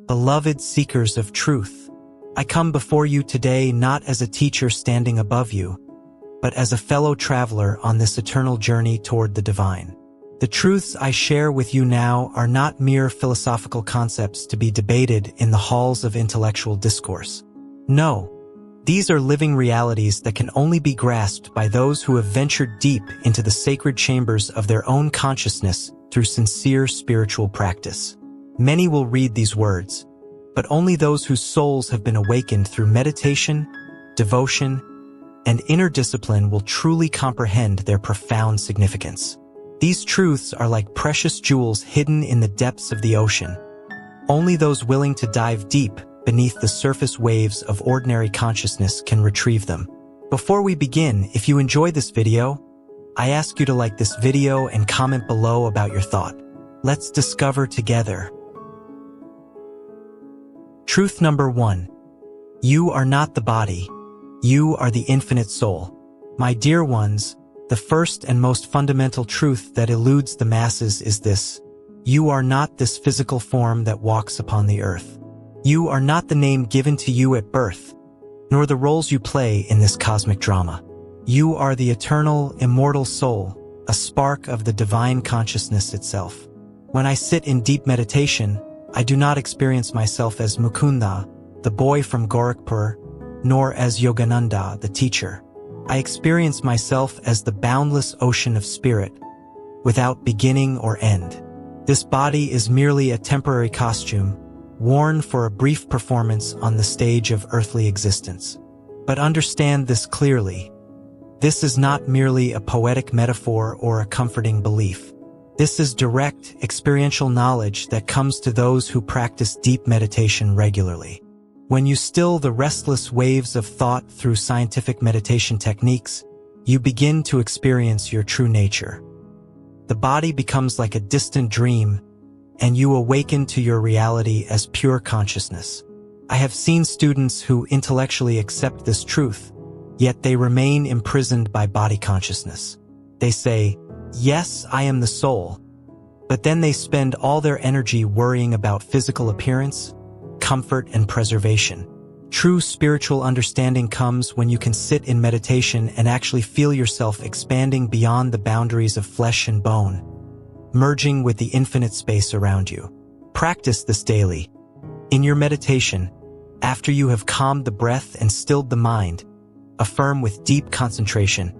Beloved seekers of truth, I come before you today not as a teacher standing above you, but as a fellow traveler on this eternal journey toward the divine. The truths I share with you now are not mere philosophical concepts to be debated in the halls of intellectual discourse. No, these are living realities that can only be grasped by those who have ventured deep into the sacred chambers of their own consciousness through sincere spiritual practice. Many will read these words, but only those whose souls have been awakened through meditation, devotion, and inner discipline will truly comprehend their profound significance. These truths are like precious jewels hidden in the depths of the ocean. Only those willing to dive deep beneath the surface waves of ordinary consciousness can retrieve them. Before we begin, if you enjoy this video, I ask you to like this video and comment below about your thought. Let's discover together. Truth number 1. You are not the body. You are the infinite soul. My dear ones, the first and most fundamental truth that eludes the masses is this: you are not this physical form that walks upon the earth. You are not the name given to you at birth, nor the roles you play in this cosmic drama. You are the eternal, immortal soul, a spark of the divine consciousness itself. When I sit in deep meditation, I do not experience myself as Mukunda, the boy from Gorakhpur, nor as Yogananda, the teacher. I experience myself as the boundless ocean of spirit, without beginning or end. This body is merely a temporary costume, worn for a brief performance on the stage of earthly existence. But understand this clearly. This is not merely a poetic metaphor or a comforting belief. This is direct, experiential knowledge that comes to those who practice deep meditation regularly. When you still the restless waves of thought through scientific meditation techniques, you begin to experience your true nature. The body becomes like a distant dream, and you awaken to your reality as pure consciousness. I have seen students who intellectually accept this truth, yet they remain imprisoned by body consciousness. They say, "Yes, I am the soul," but then they spend all their energy worrying about physical appearance, comfort, and preservation. True spiritual understanding comes when you can sit in meditation and actually feel yourself expanding beyond the boundaries of flesh and bone, merging with the infinite space around you. Practice this daily. In your meditation, after you have calmed the breath and stilled the mind, affirm with deep concentration,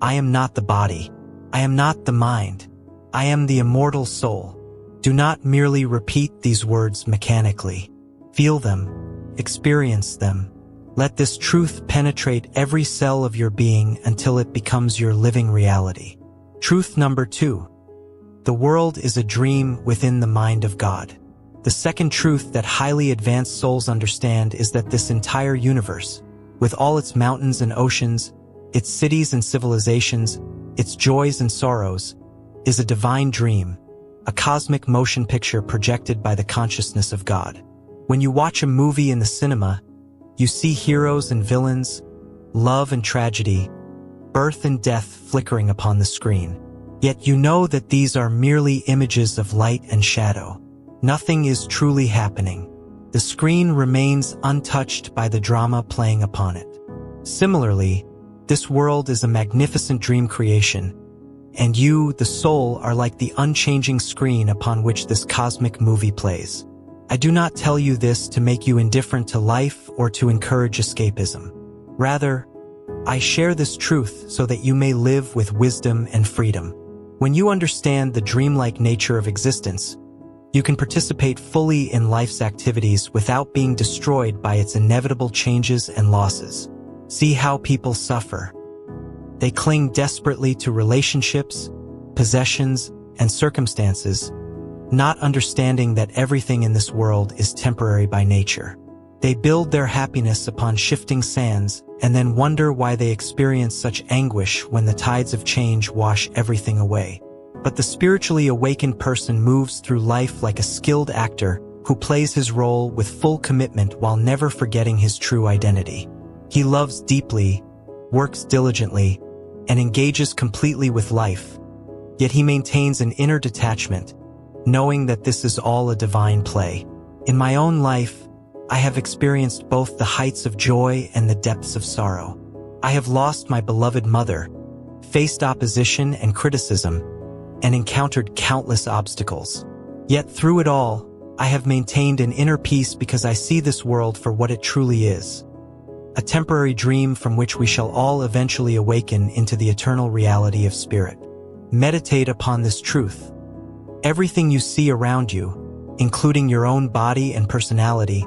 "I am not the body. I am not the mind. I am the immortal soul." Do not merely repeat these words mechanically. Feel them, experience them. Let this truth penetrate every cell of your being until it becomes your living reality. Truth number 2. The world is a dream within the mind of God. The second truth that highly advanced souls understand is that this entire universe, with all its mountains and oceans, its cities and civilizations, its joys and sorrows, is a divine dream, a cosmic motion picture projected by the consciousness of God. When you watch a movie in the cinema, you see heroes and villains, love and tragedy, birth and death flickering upon the screen. Yet you know that these are merely images of light and shadow. Nothing is truly happening. The screen remains untouched by the drama playing upon it. Similarly, this world is a magnificent dream creation, and you, the soul, are like the unchanging screen upon which this cosmic movie plays. I do not tell you this to make you indifferent to life or to encourage escapism. Rather, I share this truth so that you may live with wisdom and freedom. When you understand the dreamlike nature of existence, you can participate fully in life's activities without being destroyed by its inevitable changes and losses. See how people suffer. They cling desperately to relationships, possessions, and circumstances, not understanding that everything in this world is temporary by nature. They build their happiness upon shifting sands and then wonder why they experience such anguish when the tides of change wash everything away. But the spiritually awakened person moves through life like a skilled actor who plays his role with full commitment while never forgetting his true identity. He loves deeply, works diligently, and engages completely with life, yet he maintains an inner detachment, knowing that this is all a divine play. In my own life, I have experienced both the heights of joy and the depths of sorrow. I have lost my beloved mother, faced opposition and criticism, and encountered countless obstacles. Yet through it all, I have maintained an inner peace because I see this world for what it truly is. A temporary dream from which we shall all eventually awaken into the eternal reality of spirit. Meditate upon this truth. Everything you see around you, including your own body and personality,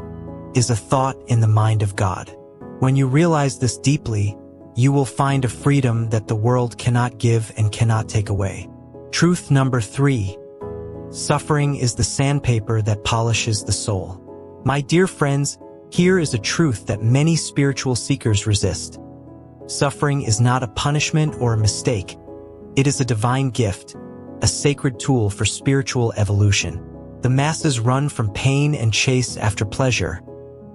is a thought in the mind of God. When you realize this deeply, you will find a freedom that the world cannot give and cannot take away. Truth number 3. Suffering is the sandpaper that polishes the soul. My dear friends, here is a truth that many spiritual seekers resist. Suffering is not a punishment or a mistake. It is a divine gift, a sacred tool for spiritual evolution. The masses run from pain and chase after pleasure,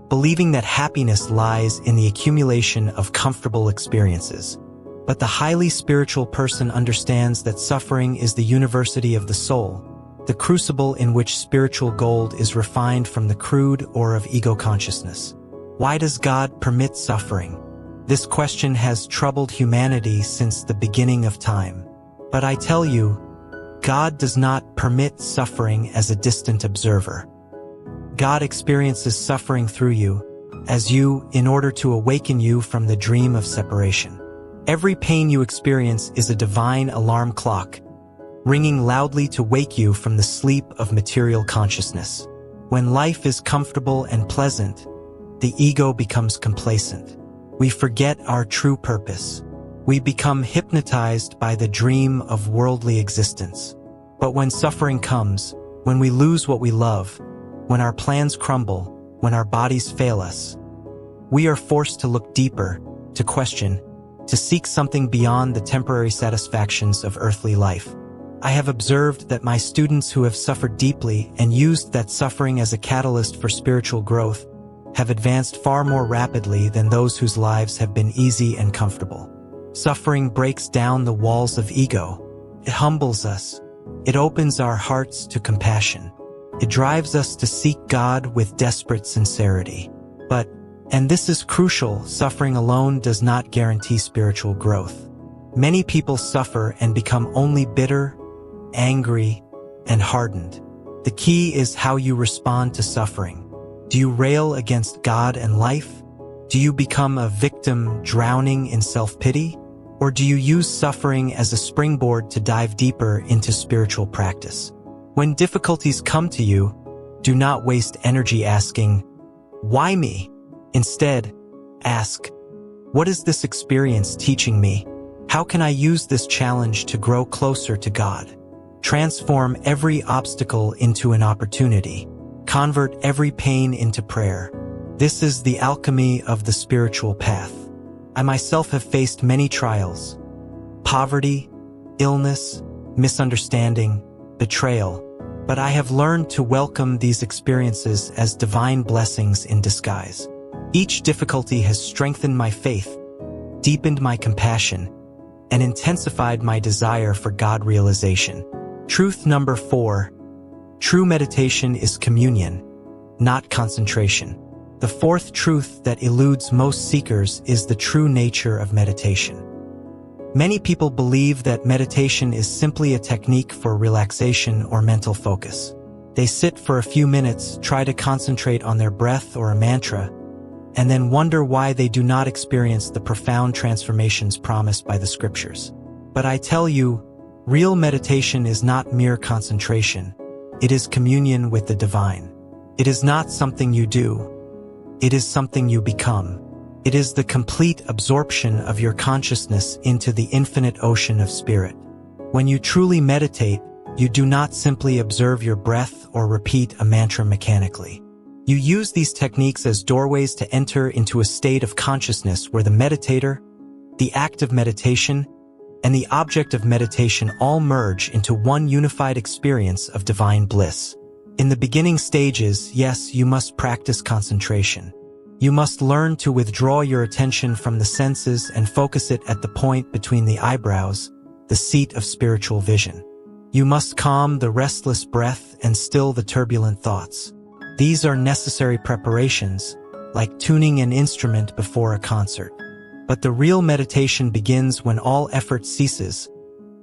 believing that happiness lies in the accumulation of comfortable experiences. But the highly spiritual person understands that suffering is the university of the soul, the crucible in which spiritual gold is refined from the crude ore of ego consciousness. Why does God permit suffering? This question has troubled humanity since the beginning of time. But I tell you, God does not permit suffering as a distant observer. God experiences suffering through you, in order to awaken you from the dream of separation. Every pain you experience is a divine alarm clock, ringing loudly to wake you from the sleep of material consciousness. When life is comfortable and pleasant, the ego becomes complacent. We forget our true purpose. We become hypnotized by the dream of worldly existence. But when suffering comes, when we lose what we love, when our plans crumble, when our bodies fail us, we are forced to look deeper, to question, to seek something beyond the temporary satisfactions of earthly life. I have observed that my students who have suffered deeply and used that suffering as a catalyst for spiritual growth have advanced far more rapidly than those whose lives have been easy and comfortable. Suffering breaks down the walls of ego. It humbles us. It opens our hearts to compassion. It drives us to seek God with desperate sincerity. But, and this is crucial, suffering alone does not guarantee spiritual growth. Many people suffer and become only bitter, angry, and hardened. The key is how you respond to suffering. Do you rail against God and life? Do you become a victim drowning in self-pity? Or do you use suffering as a springboard to dive deeper into spiritual practice? When difficulties come to you, do not waste energy asking, "Why me?" Instead, ask, "What is this experience teaching me? How can I use this challenge to grow closer to God?" Transform every obstacle into an opportunity. Convert every pain into prayer. This is the alchemy of the spiritual path. I myself have faced many trials: poverty, illness, misunderstanding, betrayal. But I have learned to welcome these experiences as divine blessings in disguise. Each difficulty has strengthened my faith, deepened my compassion, and intensified my desire for God realization. Truth number 4. True meditation is communion, not concentration. The fourth truth that eludes most seekers is the true nature of meditation. Many people believe that meditation is simply a technique for relaxation or mental focus. They sit for a few minutes, try to concentrate on their breath or a mantra, and then wonder why they do not experience the profound transformations promised by the scriptures. But I tell you, real meditation is not mere concentration. It is communion with the divine. It is not something you do. It is something you become. It is the complete absorption of your consciousness into the infinite ocean of spirit. When you truly meditate, you do not simply observe your breath or repeat a mantra mechanically. You use these techniques as doorways to enter into a state of consciousness where the meditator, the act of meditation, and the object of meditation all merge into one unified experience of divine bliss. In the beginning stages, yes, you must practice concentration. You must learn to withdraw your attention from the senses and focus it at the point between the eyebrows, the seat of spiritual vision. You must calm the restless breath and still the turbulent thoughts. These are necessary preparations, like tuning an instrument before a concert. But the real meditation begins when all effort ceases,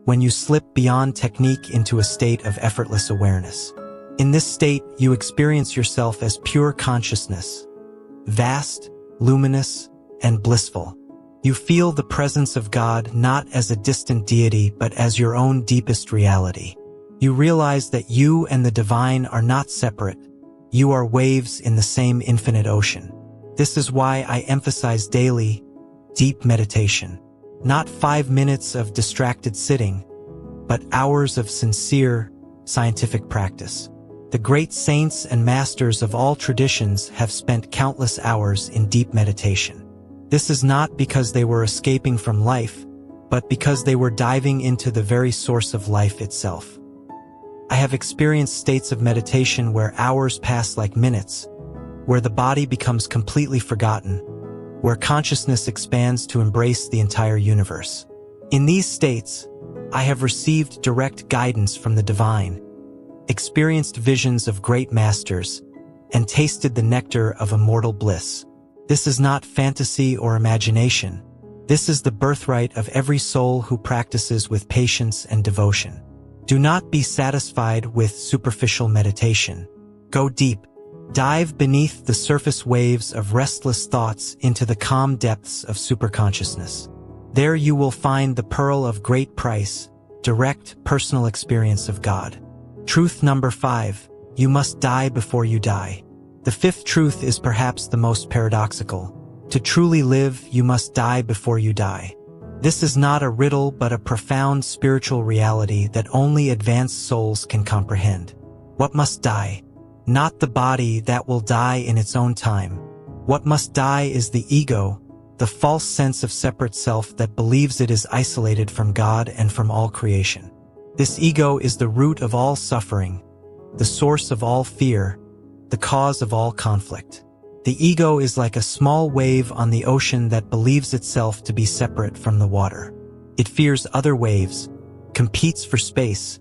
when you slip beyond technique into a state of effortless awareness. In this state, you experience yourself as pure consciousness, vast, luminous, and blissful. You feel the presence of God not as a distant deity but as your own deepest reality. You realize that you and the divine are not separate. You are waves in the same infinite ocean. This is why I emphasize daily, deep meditation. Not 5 minutes of distracted sitting, but hours of sincere, scientific practice. The great saints and masters of all traditions have spent countless hours in deep meditation. This is not because they were escaping from life, but because they were diving into the very source of life itself. I have experienced states of meditation where hours pass like minutes, where the body becomes completely forgotten, where consciousness expands to embrace the entire universe. In these states, I have received direct guidance from the divine, experienced visions of great masters, and tasted the nectar of immortal bliss. This is not fantasy or imagination. This is the birthright of every soul who practices with patience and devotion. Do not be satisfied with superficial meditation. Go deep. Dive beneath the surface waves of restless thoughts into the calm depths of superconsciousness. There you will find the pearl of great price, direct personal experience of God. Truth number 5, you must die before you die. The fifth truth is perhaps the most paradoxical. To truly live, you must die before you die. This is not a riddle but a profound spiritual reality that only advanced souls can comprehend. What must die? Not the body that will die in its own time. What must die is the ego, the false sense of separate self that believes it is isolated from God and from all creation. This ego is the root of all suffering, the source of all fear, the cause of all conflict. The ego is like a small wave on the ocean that believes itself to be separate from the water. It fears other waves, competes for space,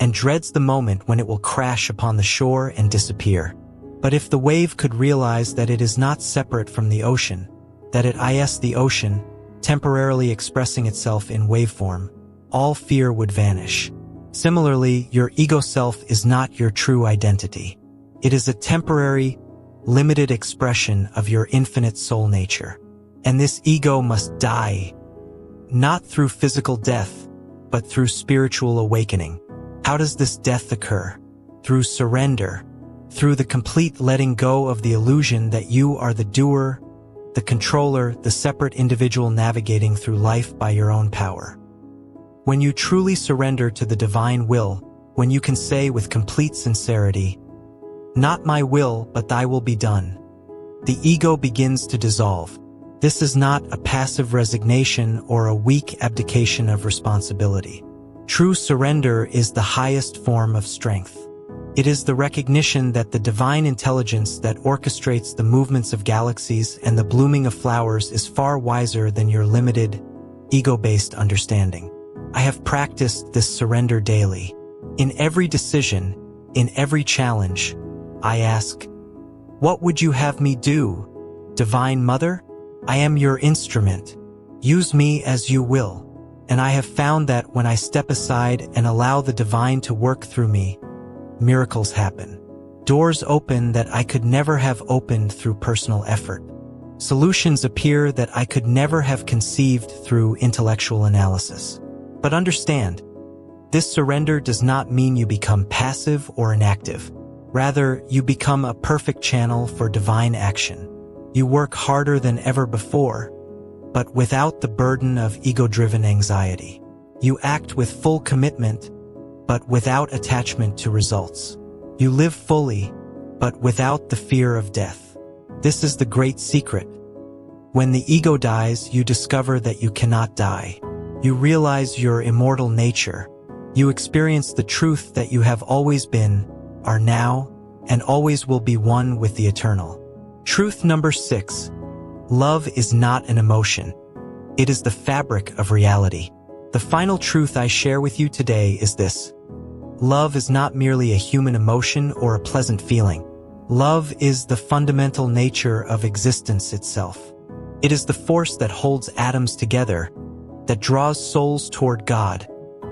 and dreads the moment when it will crash upon the shore and disappear. But if the wave could realize that it is not separate from the ocean, that it is the ocean, temporarily expressing itself in waveform, all fear would vanish. Similarly, your ego self is not your true identity. It is a temporary, limited expression of your infinite soul nature. And this ego must die, not through physical death, but through spiritual awakening. How does this death occur? Through surrender, through the complete letting go of the illusion that you are the doer, the controller, the separate individual navigating through life by your own power. When you truly surrender to the divine will, when you can say with complete sincerity, "Not my will, but thy will be done," the ego begins to dissolve. This is not a passive resignation or a weak abdication of responsibility. True surrender is the highest form of strength. It is the recognition that the divine intelligence that orchestrates the movements of galaxies and the blooming of flowers is far wiser than your limited, ego-based understanding. I have practiced this surrender daily. In every decision, in every challenge, I ask, "What would you have me do, Divine Mother? I am your instrument. Use me as you will." And I have found that when I step aside and allow the divine to work through me, miracles happen. Doors open that I could never have opened through personal effort. Solutions appear that I could never have conceived through intellectual analysis. But understand, this surrender does not mean you become passive or inactive. Rather, you become a perfect channel for divine action. You work harder than ever before, but without the burden of ego-driven anxiety. You act with full commitment, but without attachment to results. You live fully, but without the fear of death. This is the great secret. When the ego dies, you discover that you cannot die. You realize your immortal nature. You experience the truth that you have always been, are now, and always will be one with the eternal. Truth number 6. Love is not an emotion. It is the fabric of reality. The final truth I share with you today is this. Love is not merely a human emotion or a pleasant feeling. Love is the fundamental nature of existence itself. It is the force that holds atoms together, that draws souls toward God,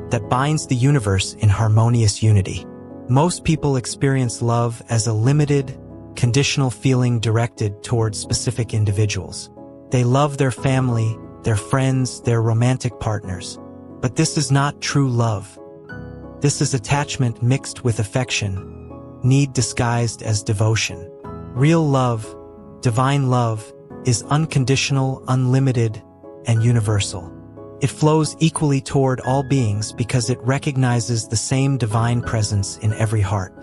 that binds the universe in harmonious unity. Most people experience love as a limited, conditional feeling directed toward specific individuals. They love their family, their friends, their romantic partners. But this is not true love. This is attachment mixed with affection, need disguised as devotion. Real love, divine love, is unconditional, unlimited, and universal. It flows equally toward all beings because it recognizes the same divine presence in every heart.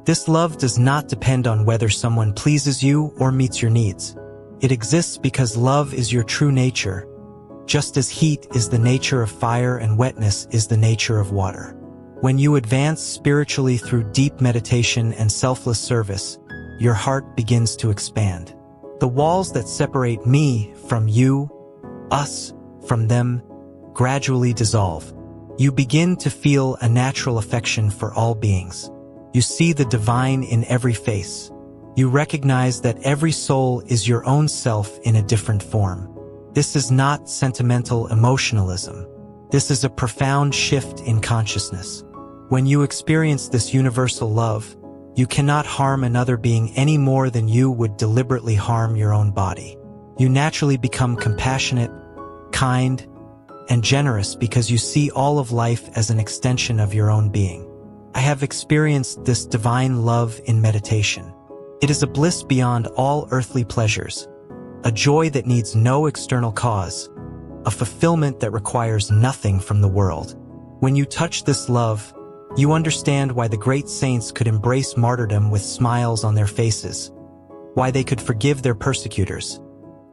This love does not depend on whether someone pleases you or meets your needs. It exists because love is your true nature, just as heat is the nature of fire and wetness is the nature of water. When you advance spiritually through deep meditation and selfless service, your heart begins to expand. The walls that separate me from you, us from them, gradually dissolve. You begin to feel a natural affection for all beings. You see the divine in every face. You recognize that every soul is your own self in a different form. This is not sentimental emotionalism. This is a profound shift in consciousness. When you experience this universal love, you cannot harm another being any more than you would deliberately harm your own body. You naturally become compassionate, kind, and generous because you see all of life as an extension of your own being. I have experienced this divine love in meditation. It is a bliss beyond all earthly pleasures, a joy that needs no external cause, a fulfillment that requires nothing from the world. When you touch this love, you understand why the great saints could embrace martyrdom with smiles on their faces, why they could forgive their persecutors,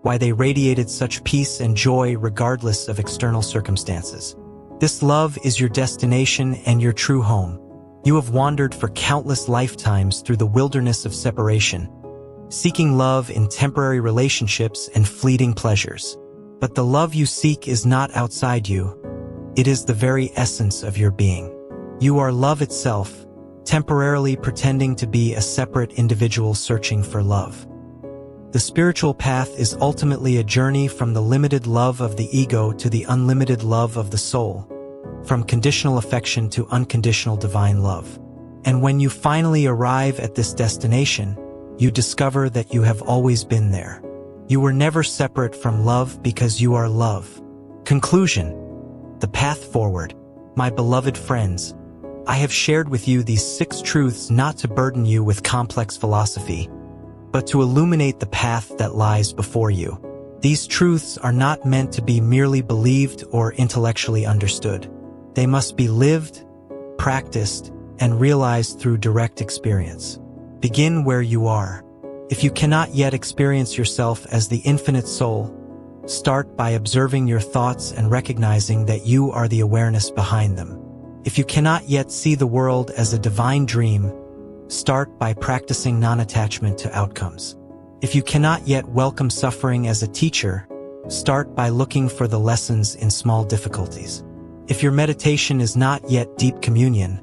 why they radiated such peace and joy regardless of external circumstances. This love is your destination and your true home. You have wandered for countless lifetimes through the wilderness of separation, seeking love in temporary relationships and fleeting pleasures. But the love you seek is not outside you. It is the very essence of your being. You are love itself, temporarily pretending to be a separate individual searching for love. The spiritual path is ultimately a journey from the limited love of the ego to the unlimited love of the soul, from conditional affection to unconditional divine love. And when you finally arrive at this destination, you discover that you have always been there. You were never separate from love because you are love. Conclusion. The path forward. My beloved friends, I have shared with you these 6 truths not to burden you with complex philosophy, but to illuminate the path that lies before you. These truths are not meant to be merely believed or intellectually understood. They must be lived, practiced, and realized through direct experience. Begin where you are. If you cannot yet experience yourself as the infinite soul, start by observing your thoughts and recognizing that you are the awareness behind them. If you cannot yet see the world as a divine dream, start by practicing non-attachment to outcomes. If you cannot yet welcome suffering as a teacher, start by looking for the lessons in small difficulties. If your meditation is not yet deep communion,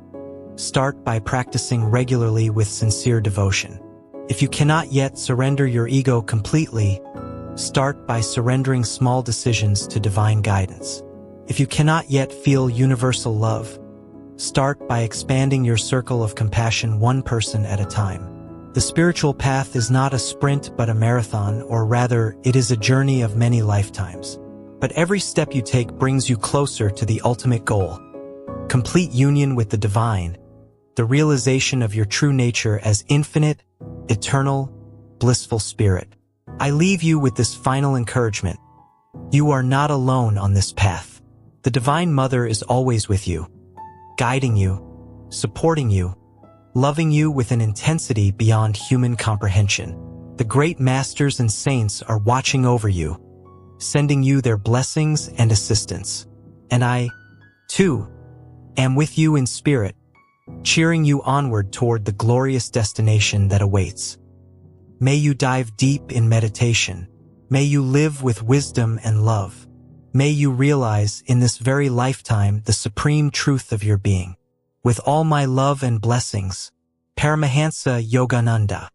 start by practicing regularly with sincere devotion. If you cannot yet surrender your ego completely, start by surrendering small decisions to divine guidance. If you cannot yet feel universal love, start by expanding your circle of compassion one person at a time. The spiritual path is not a sprint but a marathon, or rather, it is a journey of many lifetimes. But every step you take brings you closer to the ultimate goal, complete union with the divine, the realization of your true nature as infinite, eternal, blissful spirit. I leave you with this final encouragement. You are not alone on this path. The Divine Mother is always with you, guiding you, supporting you, loving you with an intensity beyond human comprehension. The great masters and saints are watching over you, sending you their blessings and assistance. And I, too, am with you in spirit, cheering you onward toward the glorious destination that awaits. May you dive deep in meditation. May you live with wisdom and love. May you realize in this very lifetime the supreme truth of your being. With all my love and blessings, Paramahansa Yogananda.